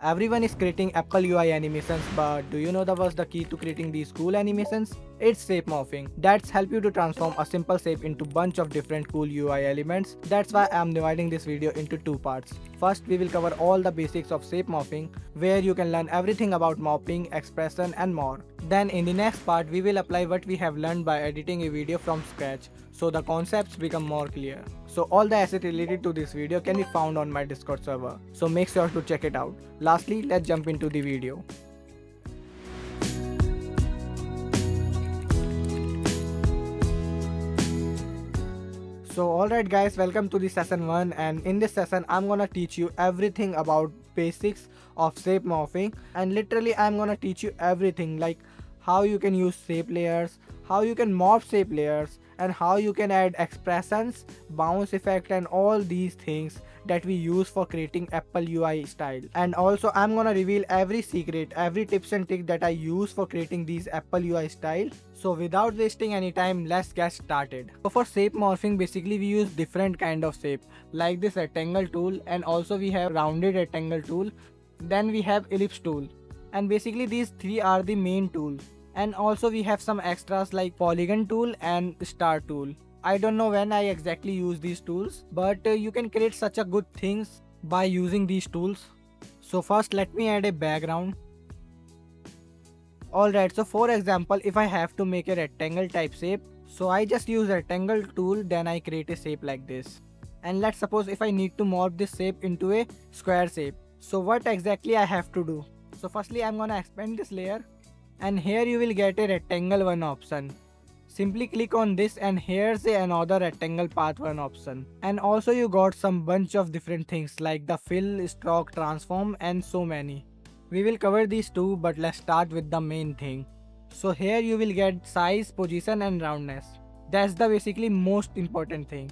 Everyone is creating Apple UI animations, but do you know what's the key to creating these cool animations? It's shape morphing. That's help you to transform a simple shape into bunch of different cool UI elements. That's why I'm dividing this video into two parts. First, we will cover all the basics of shape morphing, where you can learn everything about morphing, expression and more. Then in the next part, we will apply what we have learned by editing a video from scratch, so the concepts become more clear. So all the assets related to this video can be found on my Discord server, so make sure to check it out. Lastly, let's jump into the video. So alright guys, welcome to the session 1, and in this session I'm gonna teach you everything about basics of shape morphing, and literally I'm gonna teach you everything like how you can use shape layers, how you can morph shape layers, and how you can add expressions, bounce effect and all these things that we use for creating Apple UI style. And also I'm gonna reveal every secret, every tips and trick that I use for creating these Apple UI style. So without wasting any time, let's get started. So for shape morphing, basically we use different kind of shape, like this rectangle tool, and also we have rounded rectangle tool, then we have ellipse tool, and basically these three are the main tools. And also we have some extras like polygon tool and star tool. I don't know when I exactly use these tools, but you can create such a good things by using these tools. So first let me add a background. Alright, so for example, if I have to make a rectangle type shape, so I just use rectangle tool, then I create a shape like this. And let's suppose if I need to morph this shape into a square shape, so what exactly I have to do? So firstly I'm gonna expand this layer, and here you will get a rectangle 1 option. Simply click on this and here's another rectangle path 1 option. And also you got some bunch of different things like the fill, stroke, transform and so many. We will cover these two, but let's start with the main thing. So here you will get size, position and roundness. That's the basically most important thing.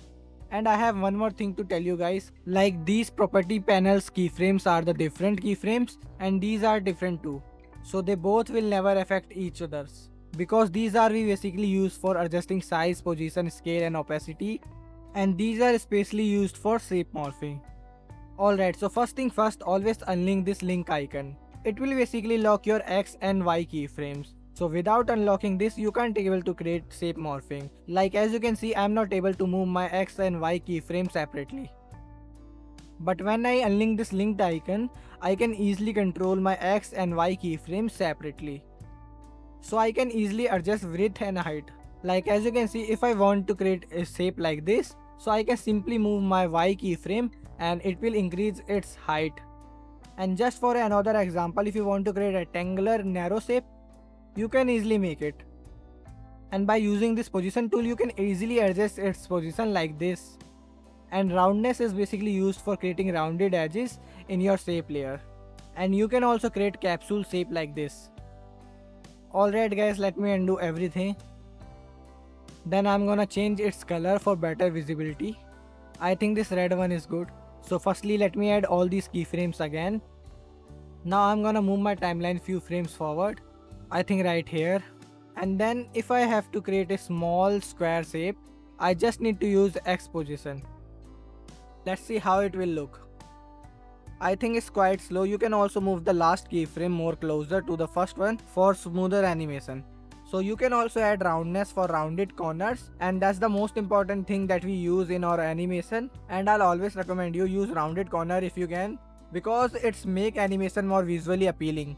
And I have one more thing to tell you guys, like these property panels keyframes are the different keyframes and these are different too. So they both will never affect each others, because these are we basically used for adjusting size, position, scale and opacity, and these are especially used for shape morphing. Alright, so first thing first, always unlink this link icon. It will basically lock your X and Y keyframes. So without unlocking this, you can't able to create shape morphing. Like as you can see, I'm not able to move my X and Y keyframe separately. But when I unlink this linked icon, I can easily control my X and Y keyframes separately. So I can easily adjust width and height. Like as you can see, if I want to create a shape like this, so I can simply move my Y keyframe and it will increase its height. And just for another example, if you want to create a rectangular narrow shape, you can easily make it. And by using this position tool, you can easily adjust its position like this. And roundness is basically used for creating rounded edges in your shape layer. And you can also create capsule shape like this. Alright guys, let me undo everything. Then I'm gonna change its color for better visibility. I think this red one is good. So firstly let me add all these keyframes again. Now I'm gonna move my timeline few frames forward. I think right here. And then if I have to create a small square shape, I just need to use X position. Let's see how it will look. I think it's quite slow. You can also move the last keyframe more closer to the first one for smoother animation. So you can also add roundness for rounded corners, and that's the most important thing that we use in our animation, and I'll always recommend you use rounded corner if you can, because it's make animation more visually appealing.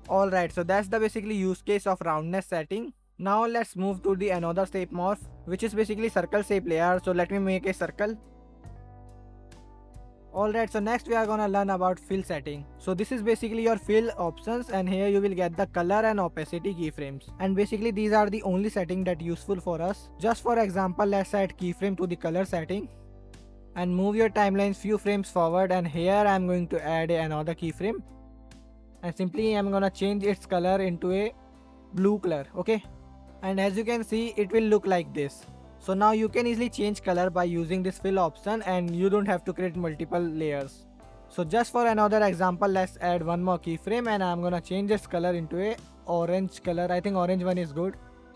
Alright, so that's the basically use case of roundness setting. Now let's move to the another shape morph, which is basically circle shape layer. So let me make a circle. Alright, so next we are gonna learn about fill setting. So this is basically your fill options, and here you will get the color and opacity keyframes. And basically these are the only setting that useful for us. Just for example, let's add keyframe to the color setting. And move your timeline few frames forward, and here I'm going to add another keyframe. And simply I'm gonna change its color into a blue color, okay? And as you can see, it will look like this. So now you can easily change color by using this fill option, and you don't have to create multiple layers. So just for another example, let's add one more keyframe, and I'm gonna change its color into a orange color. I think orange one is good.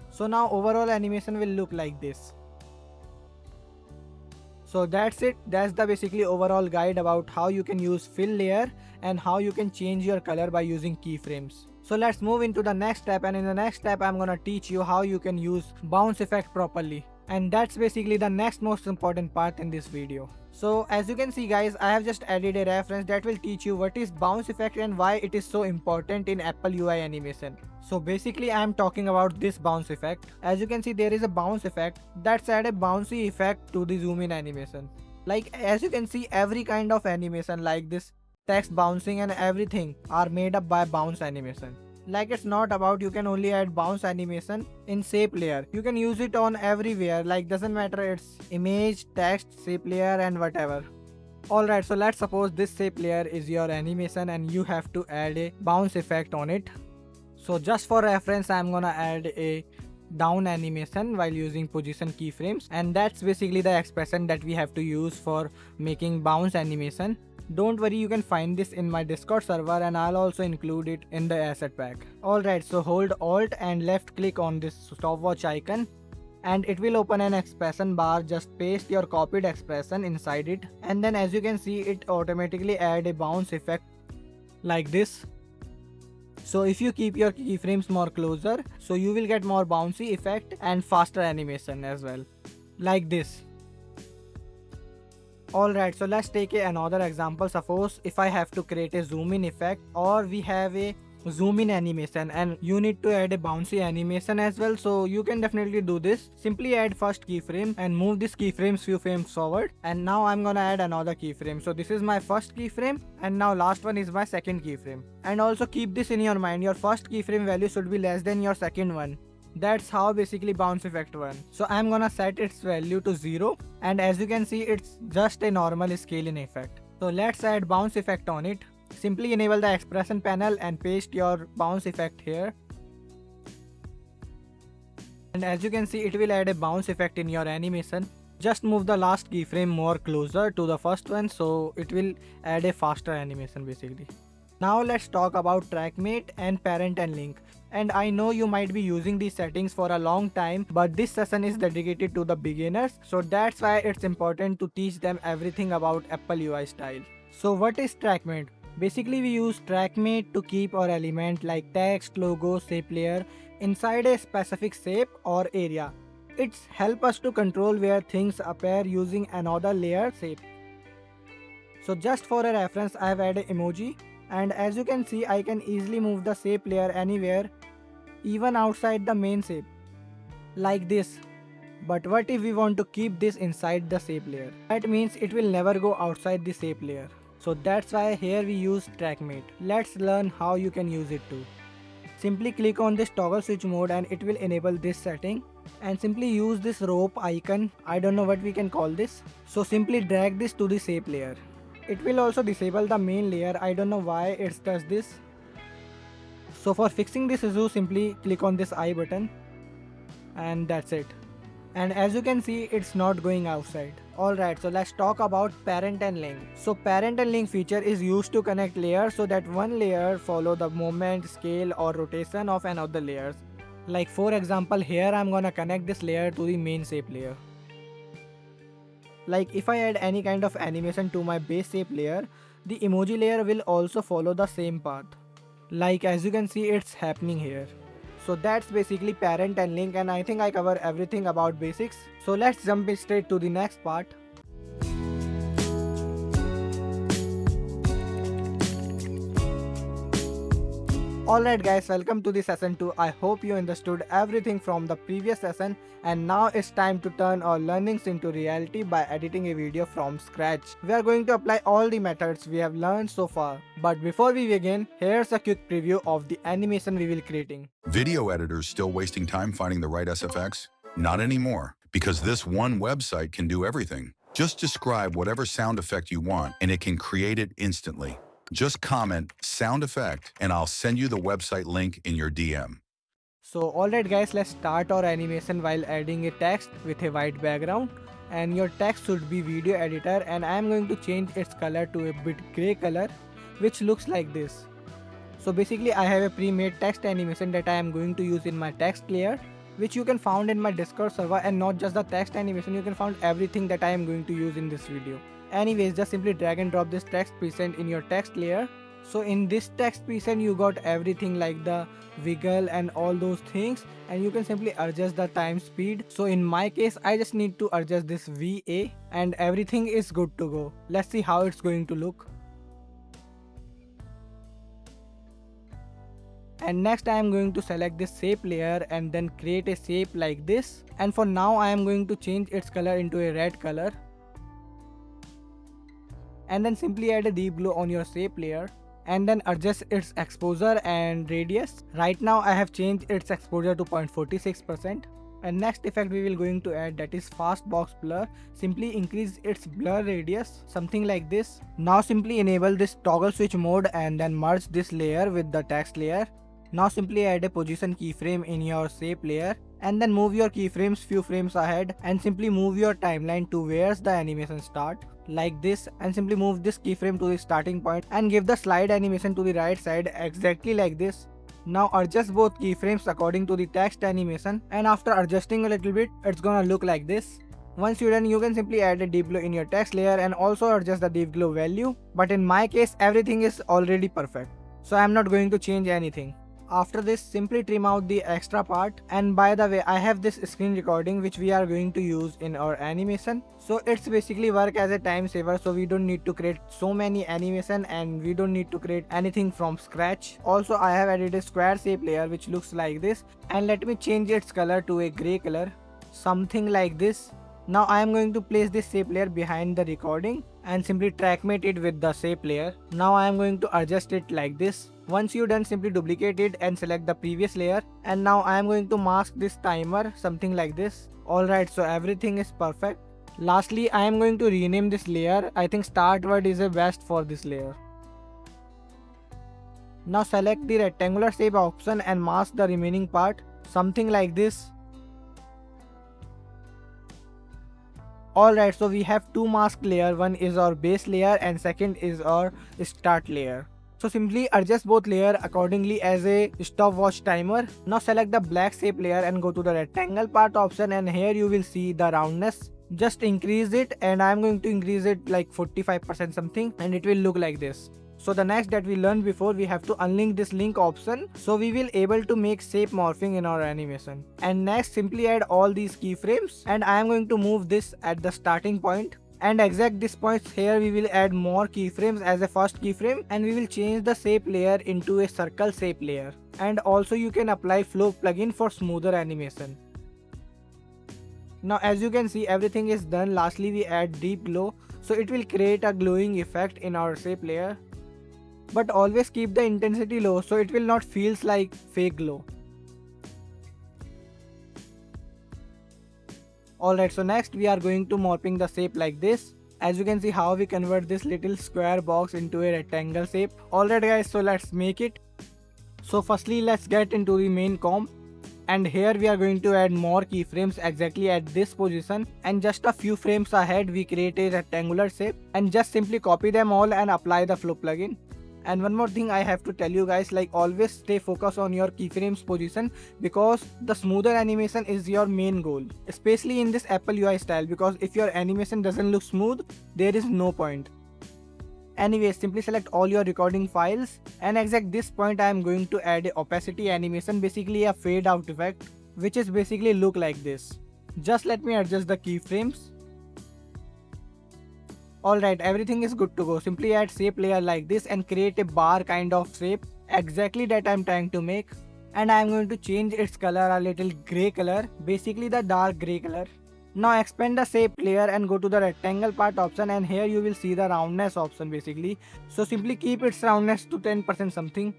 So now overall animation will look like this. So that's it. That's the basically overall guide about how you can use fill layer and how you can change your color by using keyframes. So let's move into the next step, and in the next step I'm gonna teach you how you can use bounce effect properly. And that's basically the next most important part in this video. So as you can see guys, I have just added a reference that will teach you what is bounce effect and why it is so important in Apple UI animation. So basically I am talking about this bounce effect. As you can see, there is a bounce effect that's add a bouncy effect to the zoom in animation. Like as you can see, every kind of animation like this text bouncing and everything are made up by bounce animation. Like it's not about you can only add bounce animation in shape layer. You can use it on everywhere, like doesn't matter it's image, text, shape layer and whatever. Alright, so let's suppose this shape layer is your animation and you have to add a bounce effect on it. So just for reference, I'm gonna add a down animation while using position keyframes, and that's basically the expression that we have to use for making bounce animation. Don't worry, you can find this in my Discord server and I'll also include it in the asset pack. Alright, so hold Alt and left click on this stopwatch icon and it will open an expression bar. Just paste your copied expression inside it, and then as you can see, it automatically add a bounce effect like this. So if you keep your keyframes more closer, so you will get more bouncy effect and faster animation as well, like this. Alright, so let's take another example. Suppose if I have to create a zoom in effect, or we have a zoom in animation and you need to add a bouncy animation as well, so you can definitely do this. Simply add first keyframe and move this keyframe few frames forward, and now I'm gonna add another keyframe. So this is my first keyframe and now last one is my second keyframe. And also keep this in your mind, your first keyframe value should be less than your second one. That's how basically bounce effect works. So I'm gonna set its value to 0, and as you can see, it's just a normal scaling effect. So let's add bounce effect on it. Simply enable the expression panel and paste your bounce effect here. And as you can see, it will add a bounce effect in your animation. Just move the last keyframe more closer to the first one, so it will add a faster animation basically. Now let's talk about Trackmate and parent and link. And I know you might be using these settings for a long time, but this session is dedicated to the beginners, so that's why it's important to teach them everything about Apple UI style. So what is Trackmate? Basically we use Trackmate to keep our element like text, logo, shape layer inside a specific shape or area. It's help us to control where things appear using another layer shape. So just for a reference, I have added emoji, and as you can see, I can easily move the shape layer anywhere, even outside the main shape, like this. But what if we want to keep this inside the shape layer? That means it will never go outside the shape layer. So that's why here we use Trackmate. Let's learn how you can use it too. Simply click on this toggle switch mode and it will enable this setting, and simply use this rope icon. I don't know what we can call this. So simply drag this to the shape layer. It will also disable the main layer. I don't know why it does this. So for fixing this issue, simply click on this I button and that's it. And as you can see, it's not going outside. Alright, so let's talk about parent and link. So parent and link feature is used to connect layers so that one layer follow the movement, scale or rotation of another layers. Like for example, here I'm gonna connect this layer to the main shape layer. Like if I add any kind of animation to my base shape layer, the emoji layer will also follow the same path. Like as you can see, it's happening here. So that's basically parent and link, and I think I cover everything about basics. So let's jump straight to the next part. Alright guys, welcome to the session 2. I hope you understood everything from the previous session, and now it's time to turn our learnings into reality by editing a video from scratch. We are going to apply all the methods we have learned so far. But before we begin, here's a quick preview of the animation we will creating. Video editors still wasting time finding the right SFX? Not anymore, because this one website can do everything. Just describe whatever sound effect you want and it can create it instantly. Just comment sound effect and I'll send you the website link in your DM. So alright guys, let's start our animation while adding a text with a white background, and your text should be video editor, and I am going to change its color to a bit grey color which looks like this. So basically I have a pre-made text animation that I am going to use in my text layer, which you can find in my Discord server, and not just the text animation, you can find everything that I am going to use in this video. Anyways, just simply drag and drop this text present in your text layer So in this text preset you got everything like the wiggle and all those things, and you can simply adjust the time speed. So in my case I just need to adjust this VA and everything is good to go. Let's see how it's going to look. And next I am going to select this shape layer and then create a shape like this, and for now I am going to change its color into a red color, and then simply add a deep glow on your shape layer and then adjust its exposure and radius. Right now I have changed its exposure to 0.46%. And next effect we will going to add, that is fast box blur. Simply increase its blur radius, something like this. Now simply enable this toggle switch mode and then merge this layer with the text layer. Now simply add a position keyframe in your shape layer and then move your keyframes few frames ahead and simply move your timeline to where the animation start, like this, and simply move this keyframe to the starting point and give the slide animation to the right side exactly like this. Now adjust both keyframes according to the text animation, and after adjusting a little bit it's gonna look like this. Once you're done, you can simply add a deep glow in your text layer and also adjust the deep glow value, but in my case everything is already perfect, so I'm not going to change anything. After this, simply trim out the extra part, and by the way I have this screen recording which we are going to use in our animation, so it's basically work as a time saver, so we don't need to create so many animation and we don't need to create anything from scratch. Also I have added a square shape layer which looks like this, and let me change its color to a gray color, something like this. Now I am going to place this shape layer behind the recording and simply trackmate it with the shape layer. Now I am going to adjust it like this. Once you're done, simply duplicate it and select the previous layer, and now I am going to mask this timer, something like this. Alright, so everything is perfect. Lastly, I am going to rename this layer. I think start word is the best for this layer. Now select the rectangular shape option and mask the remaining part, something like this. Alright, so we have two mask layer, one is our base layer and second is our start layer. So simply adjust both layer accordingly as a stopwatch timer. Now select the black shape layer and go to the rectangle part option, and here you will see the roundness. Just increase it, and I am going to increase it like 45% something, and it will look like this. So the next that we learned before, we have to unlink this link option, so we will able to make shape morphing in our animation. And next simply add all these keyframes, and I am going to move this at the starting point. And exact this point here we will add more keyframes as a first keyframe, and we will change the shape layer into a circle shape layer. And also you can apply flow plugin for smoother animation. Now as you can see everything is done. Lastly we add deep glow, so it will create a glowing effect in our shape layer. But always keep the intensity low so it will not feels like fake glow. Alright, so next we are going to morphing the shape like this. As you can see how we convert this little square box into a rectangle shape. Alright guys, so let's make it. So firstly let's get into the main comp, and here we are going to add more keyframes exactly at this position, and just a few frames ahead we create a rectangular shape, and just simply copy them all and apply the flow plugin. And one more thing I have to tell you guys, like always stay focused on your keyframes position, because the smoother animation is your main goal, especially in this Apple UI style, because if your animation doesn't look smooth, there is no point. Anyway, simply select all your recording files, and exact this point I am going to add a opacity animation, basically a fade out effect, which is basically look like this. Just let me adjust the keyframes. Alright, everything is good to go. Simply add shape layer like this and create a bar kind of shape, exactly that I am trying to make. And I am going to change its color a little grey color, basically the dark grey color. Now expand the shape layer and go to the rectangle part option, and here you will see the roundness option basically. So simply keep its roundness to 10% something,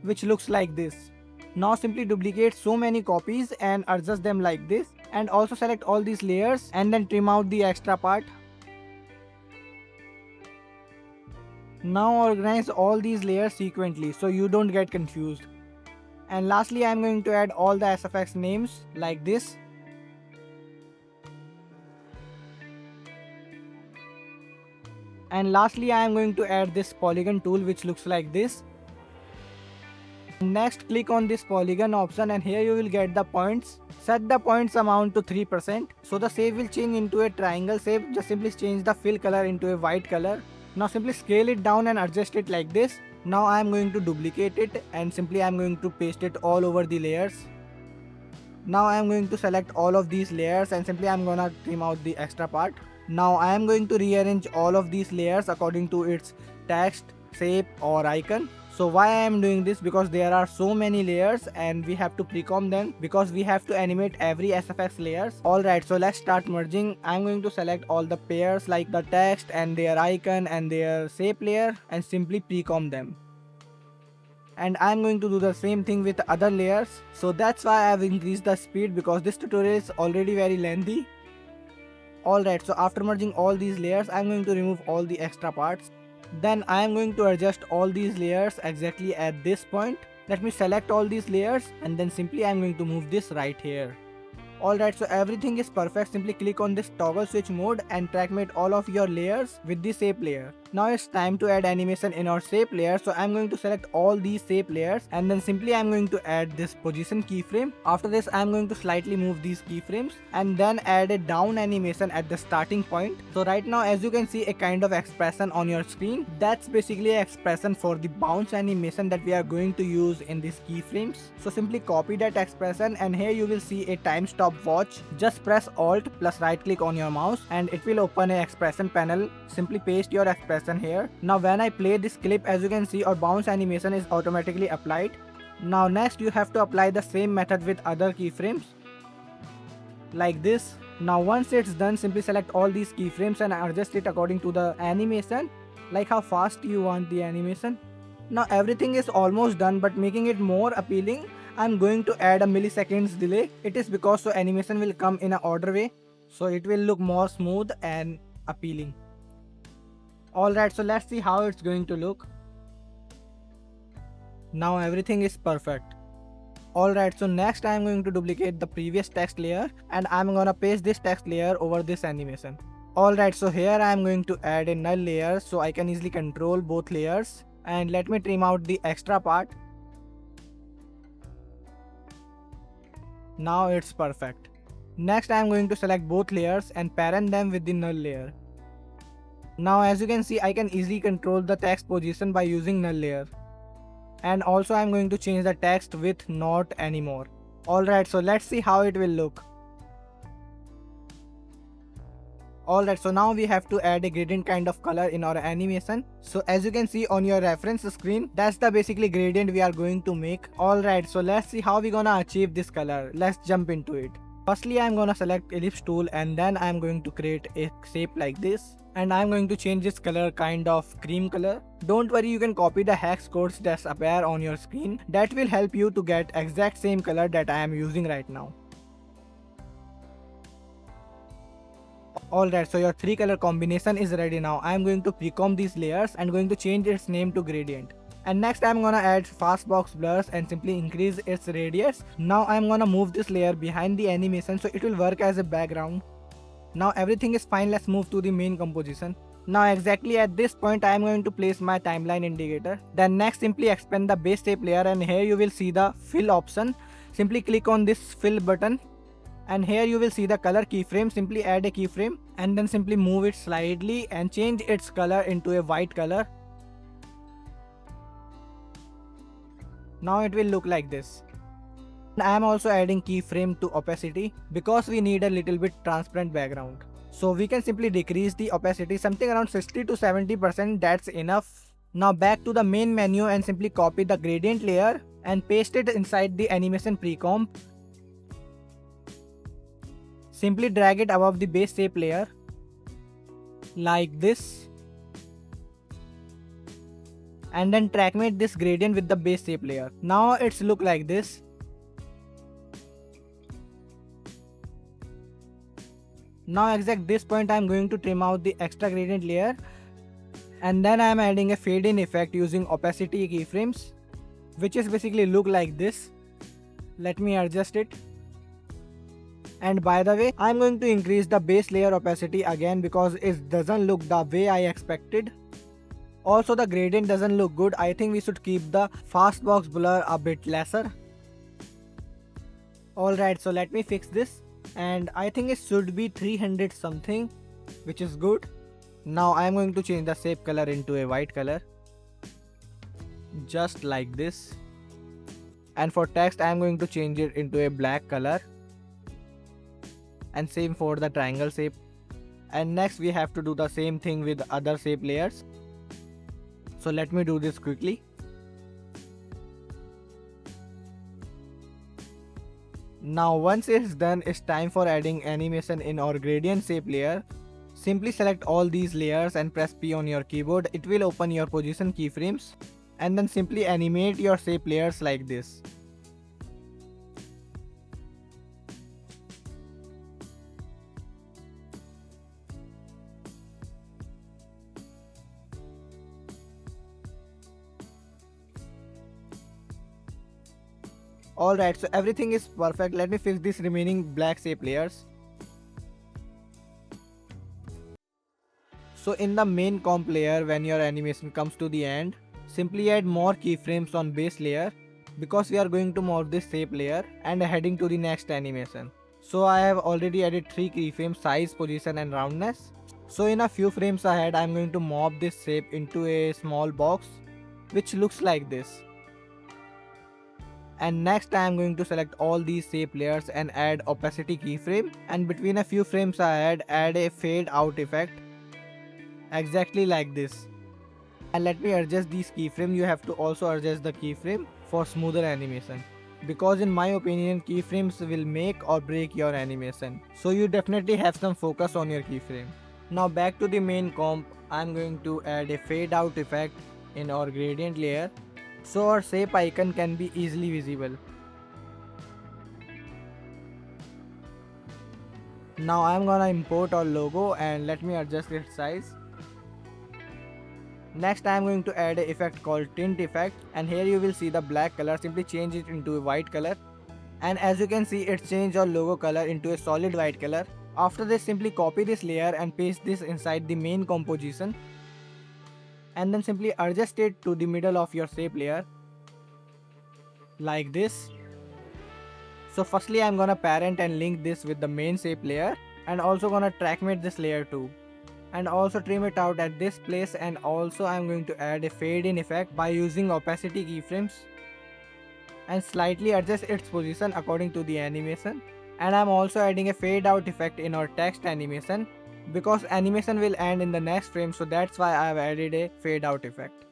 which looks like this. Now simply duplicate so many copies and adjust them like this, and also select all these layers and then trim out the extra part. Now organize all these layers sequentially so you don't get confused. And lastly I am going to add all the SFX names like this. And lastly I am going to add this polygon tool which looks like this. Next click on this polygon option, and here you will get the points. Set the points amount to 3%, so the shape will change into a triangle shape. Just simply change the fill color into a white color. Now simply scale it down and adjust it like this. Now I am going to duplicate it and simply I am going to paste it all over the layers. Now I am going to select all of these layers and simply I am gonna trim out the extra part. Now I am going to rearrange all of these layers according to its text, shape or icon. So why I am doing this? Because there are so many layers and we have to pre-comb them because we have to animate every SFX layers. Alright, so let's start merging. I am going to select all the pairs like the text and their icon and their shape layer and simply pre-comb them. And I'm going to do the same thing with other layers. So that's why I've increased the speed because this tutorial is already very lengthy. Alright, so after merging all these layers, I'm going to remove all the extra parts. Then I'm going to adjust all these layers exactly at this point. Let me select all these layers and then simply I'm going to move this right here. Alright, so everything is perfect. Simply click on this toggle switch mode and trackmate all of your layers with the shape layer. Now it's time to add animation in our shape layer. So I'm going to select all these shape layers and then simply I'm going to add this position keyframe. After this I'm going to slightly move these keyframes and then add a down animation at the starting point. So right now as you can see a kind of expression on your screen. That's basically an expression for the bounce animation that we are going to use in these keyframes. So simply copy that expression and here you will see a time stopwatch. Just press Alt plus right click on your mouse and it will open an expression panel. Simply paste your expression here. Now when I play this clip, as you can see our bounce animation is automatically applied. Now next you have to apply the same method with other keyframes like this. Now once it's done, simply select all these keyframes and adjust it according to the animation, like how fast you want the animation. Now everything is almost done, but making it more appealing, I'm going to add a milliseconds delay. It is because so animation will come in an order way, so it will look more smooth and appealing. Alright, so let's see how it's going to look. Now everything is perfect. Alright, so next I'm going to duplicate the previous text layer and I'm gonna paste this text layer over this animation. Alright, so here I'm going to add a null layer so I can easily control both layers. And let me trim out the extra part. Now it's perfect. Next I'm going to select both layers and parent them with the null layer. Now as you can see I can easily control the text position by using null layer. And also I'm going to change the text with not anymore. Alright, so let's see how it will look. Alright, so now we have to add a gradient kind of color in our animation. So as you can see on your reference screen, that's the basically gradient we are going to make. Alright, so let's see how we're gonna achieve this color. Let's jump into it. Firstly, I'm gonna select ellipse tool and then I'm going to create a shape like this. And I'm going to change this color kind of cream color. Don't worry, you can copy the hex codes that appear on your screen. That will help you to get exact same color that I am using right now. Alright, so your 3 color combination is ready now. I am going to pre-comb these layers and going to change its name to gradient. And next I'm gonna add fastbox blurs and simply increase its radius. Now I'm gonna move this layer behind the animation so it will work as a background. Now everything is fine, let's move to the main composition. Now exactly at this point I am going to place my timeline indicator. Then next simply expand the base shape layer and here you will see the fill option. Simply click on this fill button. And here you will see the color keyframe. Simply add a keyframe and then simply move it slightly and change its color into a white color. Now it will look like this. I am also adding keyframe to opacity because we need a little bit transparent background. So we can simply decrease the opacity something around 60 to 70%, that's enough. Now back to the main menu and simply copy the gradient layer and paste it inside the animation pre-comp. Simply drag it above the base shape layer like this. And then trackmate this gradient with the base shape layer. Now it's look like this. Now exact this point I am going to trim out the extra gradient layer. And then I am adding a fade in effect using opacity keyframes, which is basically look like this. Let me adjust it. And by the way, I'm going to increase the base layer opacity again because it doesn't look the way I expected. Also the gradient doesn't look good. I think we should keep the fastbox blur a bit lesser. Alright, so let me fix this. And I think it should be 300 something, which is good. Now I am going to change the shape color into a white color. just like this. And for text, I am going to change it into a black color. And same for the triangle shape. And next we have to do the same thing with other shape layers. So let me do this quickly. Now once it's done, it's time for adding animation in our gradient shape layer. Simply select all these layers and press P on your keyboard. It will open your position keyframes. And then simply animate your shape layers like this. Alright, so everything is perfect. Let me fix these remaining black shape layers. So in the main comp layer, when your animation comes to the end, simply add more keyframes on base layer because we are going to morph this shape layer and heading to the next animation. So I have already added 3 keyframes: size, position and roundness. So in a few frames ahead, I am going to morph this shape into a small box which looks like this. And next I am going to select all these shape layers and add opacity keyframe, and between a few frames ahead add a fade out effect exactly like this. And let me adjust these keyframes. You have to also adjust the keyframe for smoother animation, because in my opinion keyframes will make or break your animation, so you definitely have some focus on your keyframe. Now back to the main comp, I am going to add a fade out effect in our gradient layer so our shape icon can be easily visible. Now I'm gonna import our logo and let me adjust its size. Next I am going to add an effect called tint effect, and here you will see the black color. Simply change it into a white color, and as you can see it changed our logo color into a solid white color. After this, simply copy this layer and paste this inside the main composition, and then simply adjust it to the middle of your shape layer like this. So firstly I'm gonna parent and link this with the main shape layer, and also gonna trackmate this layer too, and also trim it out at this place. And also I'm going to add a fade in effect by using opacity keyframes and slightly adjust its position according to the animation. And I'm also adding a fade out effect in our text animation because animation will end in the next frame, so that's why I've added a fade out effect.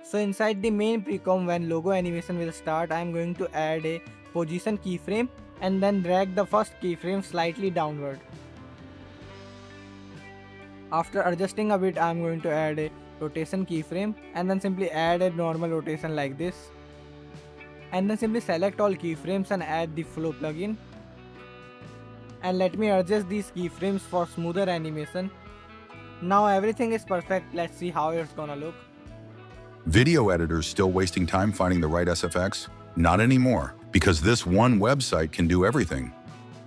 So inside the main precom, when logo animation will start, I am going to add a position keyframe and then drag the first keyframe slightly downward. After adjusting a bit, I am going to add a rotation keyframe and then simply add a normal rotation like this. And then simply select all keyframes and add the flow plugin. And let me adjust these keyframes for smoother animation. Now everything is perfect. Let's see how it's gonna look. Video editors still wasting time finding the right SFX? Not anymore, because this one website can do everything.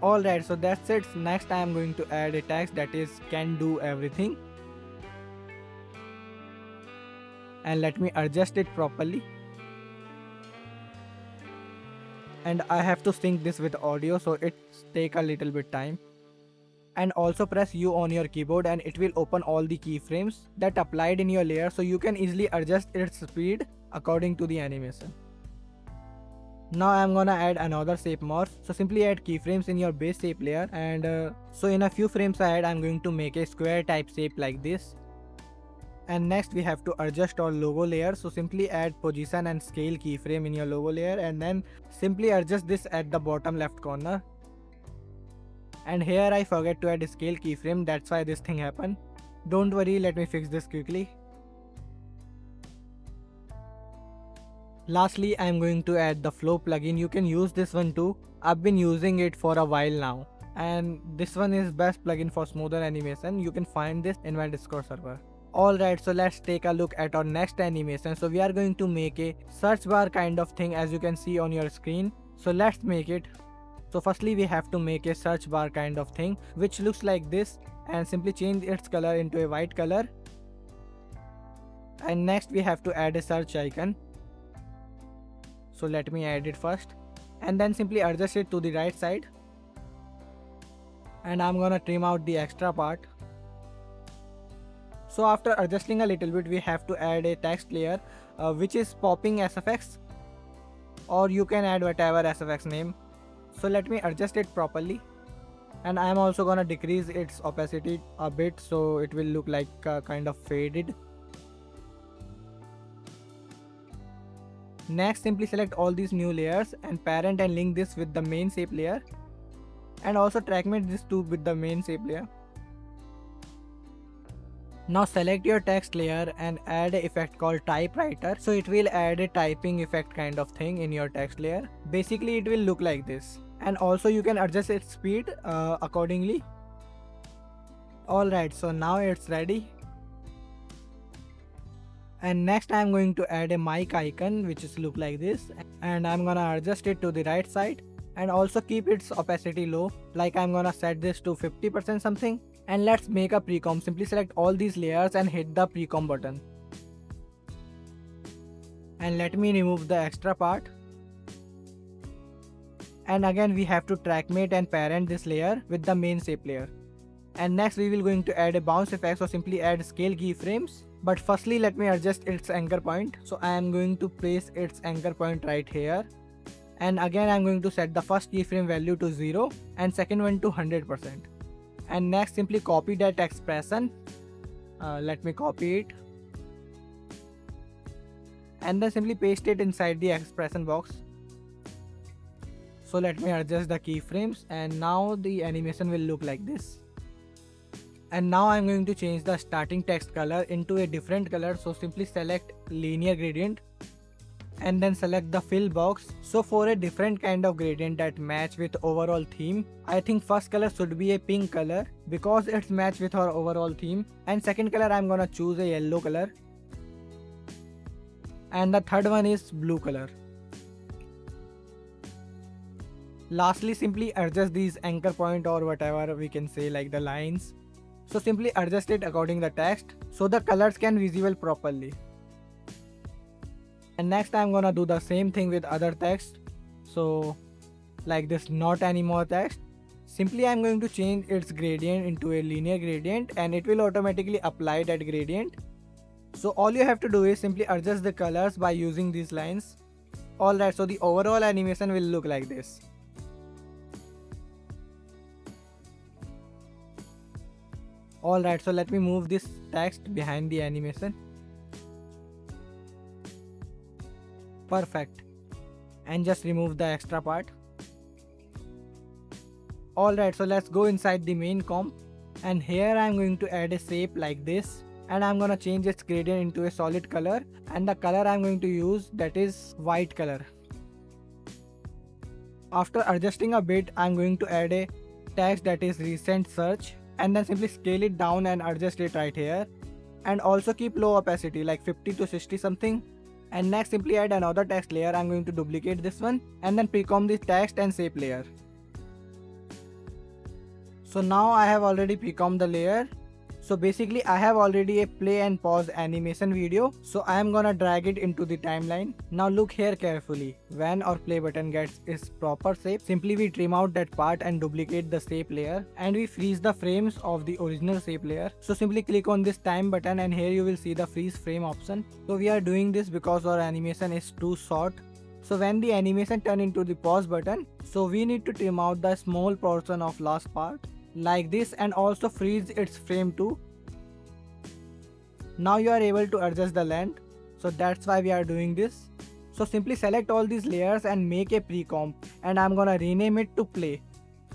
Alright, so that's it. Next I am going to add a text that is can do everything. And let me adjust it properly. And I have to sync this with audio, so it's take a little bit time. And also press U on your keyboard and it will open all the keyframes that applied in your layer, so you can easily adjust its speed according to the animation. Now I am gonna add another shape morph, so simply add keyframes in your base shape layer, and so in a few frames ahead I am going to make a square type shape like this. And next we have to adjust our logo layer, so simply add position and scale keyframe in your logo layer and then simply adjust this at the bottom left corner. And here I forget to add a scale keyframe, that's why this thing happened. Don't worry, let me fix this quickly. Lastly, I am going to add the flow plugin. You can use this one too. I've been using it for a while now, and this one is best plugin for smoother animation. You can find this in my Discord server. Alright, so let's take a look at our next animation. So we are going to make a search bar kind of thing, as you can see on your screen. So let's make it. So firstly we have to make a search bar kind of thing which looks like this, and simply change its color into a white color. And next we have to add a search icon. So let me add it first, and then simply adjust it to the right side. And I'm gonna trim out the extra part. So after adjusting a little bit, we have to add a text layer which is popping SFX, or you can add whatever SFX name. So let me adjust it properly, and I am also gonna decrease its opacity a bit so it will look like kind of faded. Next, simply select all these new layers and parent and link this with the main shape layer, and also trackmate this too with the main shape layer. Now select your text layer and add an effect called typewriter, so it will add a typing effect kind of thing in your text layer. Basically it will look like this, and also you can adjust its speed accordingly. Alright, so now it's ready. And next I'm going to add a mic icon which is look like this, and I'm gonna adjust it to the right side and also keep its opacity low, like I'm gonna set this to 50% something. And let's make a precomp. Simply select all these layers and hit the precomp button, and let me remove the extra part. And again we have to trackmate and parent this layer with the main shape layer. And next we will going to add a bounce effect, so simply add scale keyframes. But firstly let me adjust its anchor point, so I am going to place its anchor point right here. And again I'm going to set the first keyframe value to 0 and second one to 100%. And next simply copy that expression. Let me copy it, and then simply paste it inside the expression box. So let me adjust the keyframes, and now the animation will look like this. And now I'm going to change the starting text color into a different color, so simply select linear gradient and then select the fill box. So for a different kind of gradient that match with overall theme, I think first color should be a pink color because it's matched with our overall theme, and second color I'm gonna choose a yellow color, and the third one is blue color. Lastly simply adjust these anchor point or whatever we can say, like the lines. So simply adjust it according the text so the colors can visible properly. And next I'm gonna do the same thing with other text. So like this not anymore text, simply I'm going to change its gradient into a linear gradient, and it will automatically apply that gradient. So all you have to do is simply adjust the colors by using these lines. Alright, so the overall animation will look like this. Alright, so let me move this text behind the animation. Perfect. And just remove the extra part. Alright, so let's go inside the main comp, and here I'm going to add a shape like this, and I'm gonna change its gradient into a solid color, and the color I'm going to use, that is white color. After adjusting a bit, I'm going to add a text that is recent search, and then simply scale it down and adjust it right here, and also keep low opacity like 50 to 60 something. And next simply add another text layer. I'm going to duplicate this one and then precomp this text and shape layer. So now I have already precomped the layer. So basically I have already a play and pause animation video, so I am gonna drag it into the timeline. Now look here carefully. When our play button gets its proper shape, simply we trim out that part and duplicate the shape layer, and we freeze the frames of the original shape layer. So simply click on this time button, and here you will see the freeze frame option. So we are doing this because our animation is too short. So when the animation turn into the pause button, so we need to trim out the small portion of last part like this, and also freeze its frame too. Now you are able to adjust the length, so that's why we are doing this. So simply select all these layers and make a pre-comp, and I'm gonna rename it to play.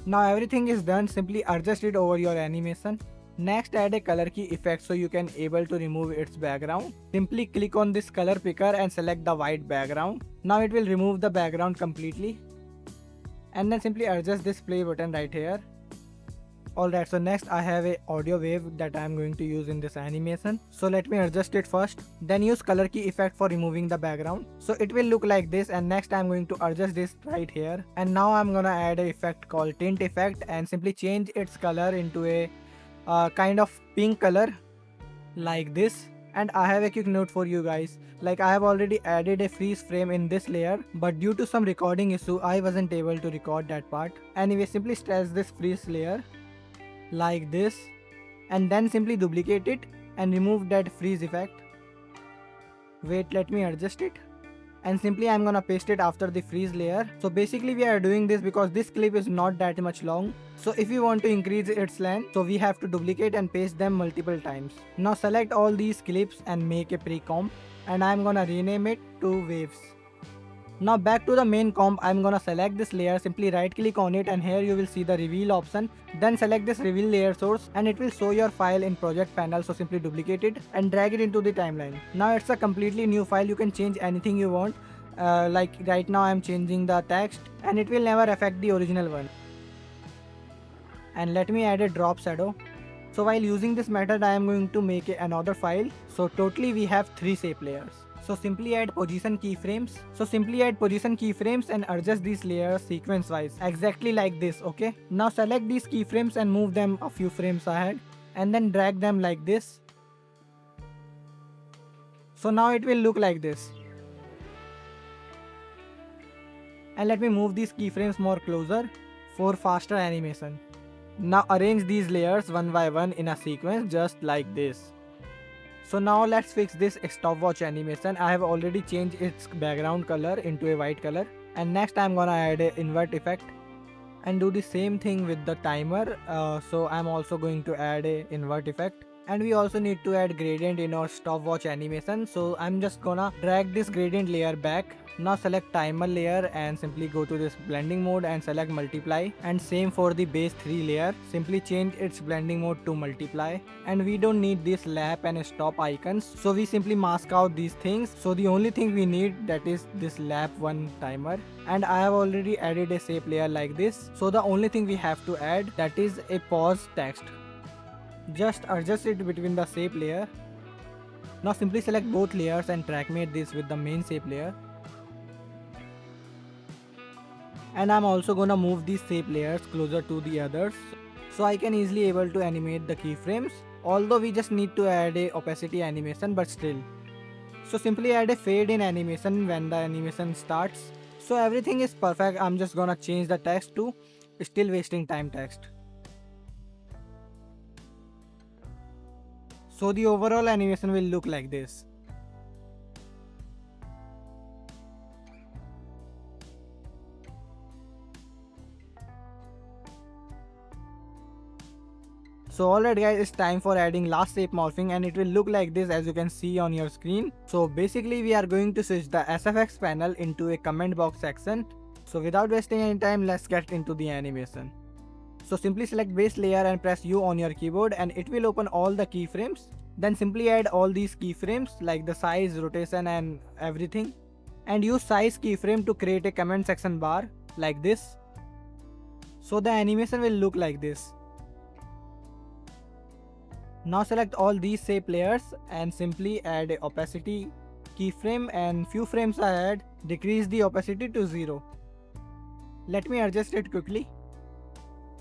Now everything is done, simply adjust it over your animation. Next add a color key effect so you can able to remove its background. Simply click on this color picker and select the white background. Now it will remove the background completely, and then simply adjust this play button right here. Alright, so next I have a audio wave that I am going to use in this animation. So let me adjust it first, then use color key effect for removing the background. So it will look like this, and next I am going to adjust this right here. And now I am gonna add a effect called tint effect and simply change its color into a kind of pink color like this. And I have a quick note for you guys, like I have already added a freeze frame in this layer, but due to some recording issue I wasn't able to record that part. Anyway, simply stretch this freeze layer like this, and then simply duplicate it and remove that freeze effect. Wait, let me adjust it. And simply I'm gonna paste it after the freeze layer. So basically we are doing this because this clip is not that much long. So if we want to increase its length, so we have to duplicate and paste them multiple times. Now select all these clips and make a pre-comp, and I'm gonna rename it to waves. Now back to the main comp, I'm gonna select this layer, simply right click on it, and here you will see the reveal option. Then select this reveal layer source and it will show your file in project panel, so simply duplicate it and drag it into the timeline. Now it's a completely new file, you can change anything you want. Like right now I'm changing the text and it will never affect the original one. And let me add a drop shadow. So while using this method I am going to make another file. So totally we have 3 shape layers. So simply add position keyframes. And adjust these layers sequence wise exactly like this, okay? Now select these keyframes and move them a few frames ahead and then drag them like this. So now it will look like this. And let me move these keyframes more closer for faster animation. Now arrange these layers one by one in a sequence just like this. So now let's fix this stopwatch animation. I have already changed its background color into a white color. And next I'm gonna add a invert effect and do the same thing with the timer. So I'm also going to add a invert effect. And we also need to add gradient in our stopwatch animation. So I'm just gonna drag this gradient layer back. Now select timer layer and simply go to this blending mode and select multiply, and same for the base 3 layer, simply change its blending mode to multiply. And we don't need this lap and stop icons, so we simply mask out these things. So the only thing we need, that is this lap 1 timer. And I have already added a shape layer like this, so the only thing we have to add, that is a pause text. Just adjust it between the shape layer. Now simply select both layers and trackmate this with the main shape layer. And I'm also gonna move these shape layers closer to the others, so I can easily able to animate the keyframes, although we just need to add a opacity animation, but still. So simply add a fade in animation when the animation starts. So everything is perfect. I'm just gonna change the text to still wasting time text. So the overall animation will look like this. So alright guys, it's time for adding last shape morphing, and it will look like this as you can see on your screen. So basically we are going to switch the SFX panel into a comment box section. So without wasting any time, let's get into the animation. So simply select base layer and press U on your keyboard and it will open all the keyframes. Then simply add all these keyframes like the size, rotation and everything. And use size keyframe to create a comment section bar like this. So the animation will look like this. Now select all these shape layers and simply add a opacity keyframe, and few frames ahead decrease the opacity to 0. Let me adjust it quickly.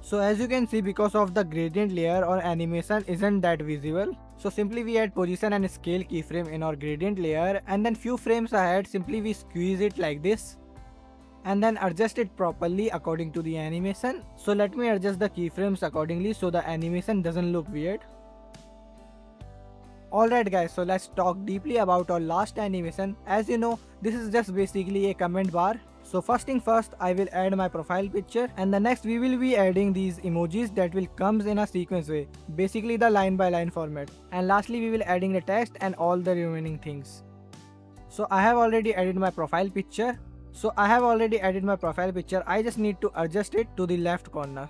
So as you can see, because of the gradient layer, our animation isn't that visible. So simply we add position and scale keyframe in our gradient layer, and then few frames ahead simply we squeeze it like this and then adjust it properly according to the animation. So let me adjust the keyframes accordingly so the animation doesn't look weird. Alright guys, so let's talk deeply about our last animation. As you know, this is just basically a comment bar. So first thing first, I will add my profile picture, and the next we will be adding these emojis that will comes in a sequence way, basically the line by line format. And lastly we will adding the text and all the remaining things. So I have already added my profile picture. I just need to adjust it to the left corner.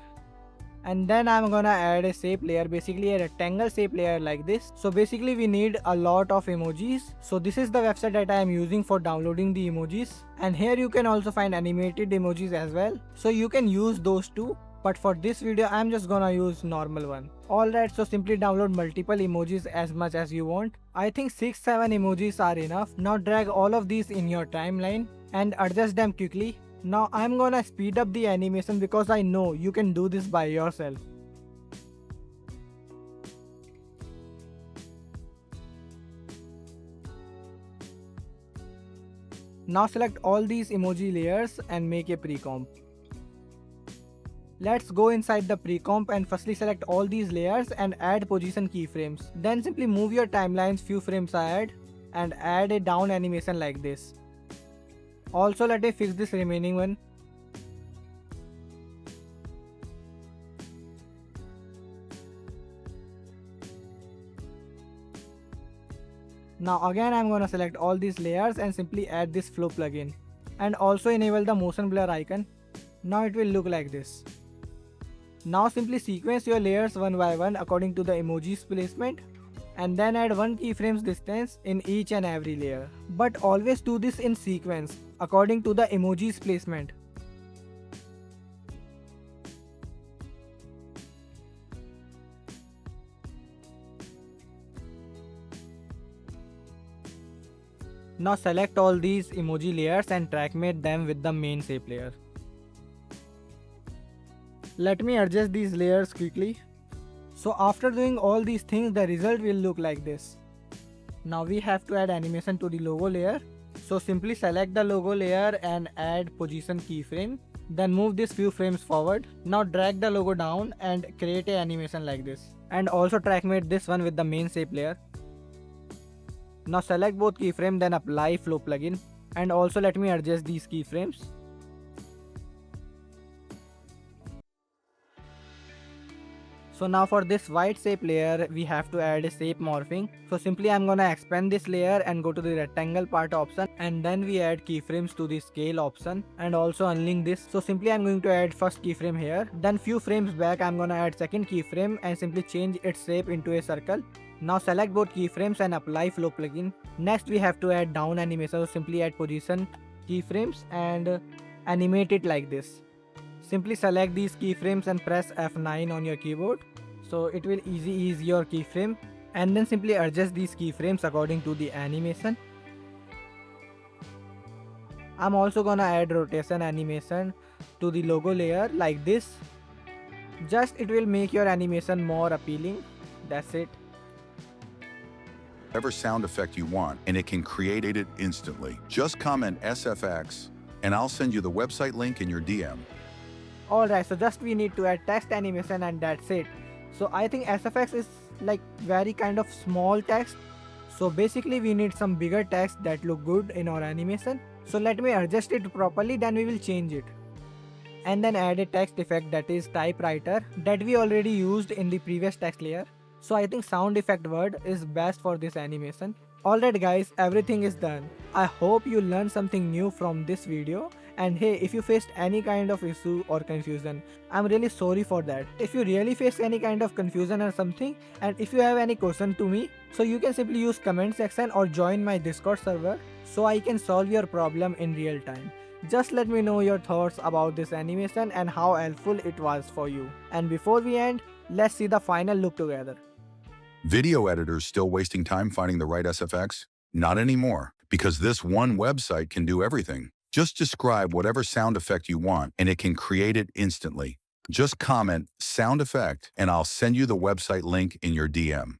And then I'm gonna add a shape layer, basically a rectangle shape layer like this. So basically we need a lot of emojis. So this is the website that I am using for downloading the emojis, and here you can also find animated emojis as well, so you can use those too, but for this video I'm just gonna use normal one. Alright, so simply download multiple emojis as much as you want. I think 6-7 emojis are enough. Now drag all of these in your timeline and adjust them quickly. Now I'm gonna speed up the animation because I know you can do this by yourself. Now select all these emoji layers and make a pre-comp. Let's go inside the pre-comp and firstly select all these layers and add position keyframes. Then simply move your timelines few frames ahead and add a down animation like this. Also let me fix this remaining one. Now again I'm gonna select all these layers and simply add this flow plugin. And also enable the motion blur icon. Now it will look like this. Now simply sequence your layers one by one according to the emoji's placement and then add 1 keyframes distance in each and every layer. But always do this in sequence according to the emoji's placement. Now select all these emoji layers and trackmate them with the main shape layer. Let me adjust these layers quickly. So after doing all these things, the result will look like this. Now we have to add animation to the logo layer. So simply select the logo layer and add position keyframe. Then move this few frames forward. Now drag the logo down and create an animation like this. And also trackmate this one with the main shape layer. Now select both keyframe, then apply flow plugin. And also let me adjust these keyframes. So now for this white shape layer, we have to add a shape morphing. So simply I'm gonna expand this layer and go to the rectangle part option, and then we add keyframes to the scale option and also unlink this. So simply I'm going to add first keyframe here. Then few frames back I'm gonna add second keyframe and simply change its shape into a circle. Now select both keyframes and apply flow plugin. Next we have to add down animation. So simply add position keyframes and animate it like this. Simply select these keyframes and press F9 on your keyboard. So it will ease your keyframe, and then simply adjust these keyframes according to the animation. I'm also gonna add rotation animation to the logo layer like this. Just it will make your animation more appealing. That's it. Whatever sound effect you want, and it can create it instantly. Just comment SFX, and I'll send you the website link in your DM. Alright, so just we need to add text animation and that's it. So I think SFX is like very kind of small text. So basically we need some bigger text that look good in our animation. So let me adjust it properly, then we will change it. And then add a text effect, that is typewriter, that we already used in the previous text layer. So I think sound effect word is best for this animation. Alright guys, everything is done. I hope you learned something new from this video. And hey, if you faced any kind of issue or confusion, I'm really sorry for that. If you really face any kind of confusion or something, and if you have any question to me, so you can simply use comment section or join my Discord server so I can solve your problem in real time. Just let me know your thoughts about this animation and how helpful it was for you. And before we end, let's see the final look together. Video editors still wasting time finding the right SFX? Not anymore, because this one website can do everything. Just describe whatever sound effect you want, and it can create it instantly. Just comment sound effect, and I'll send you the website link in your DM.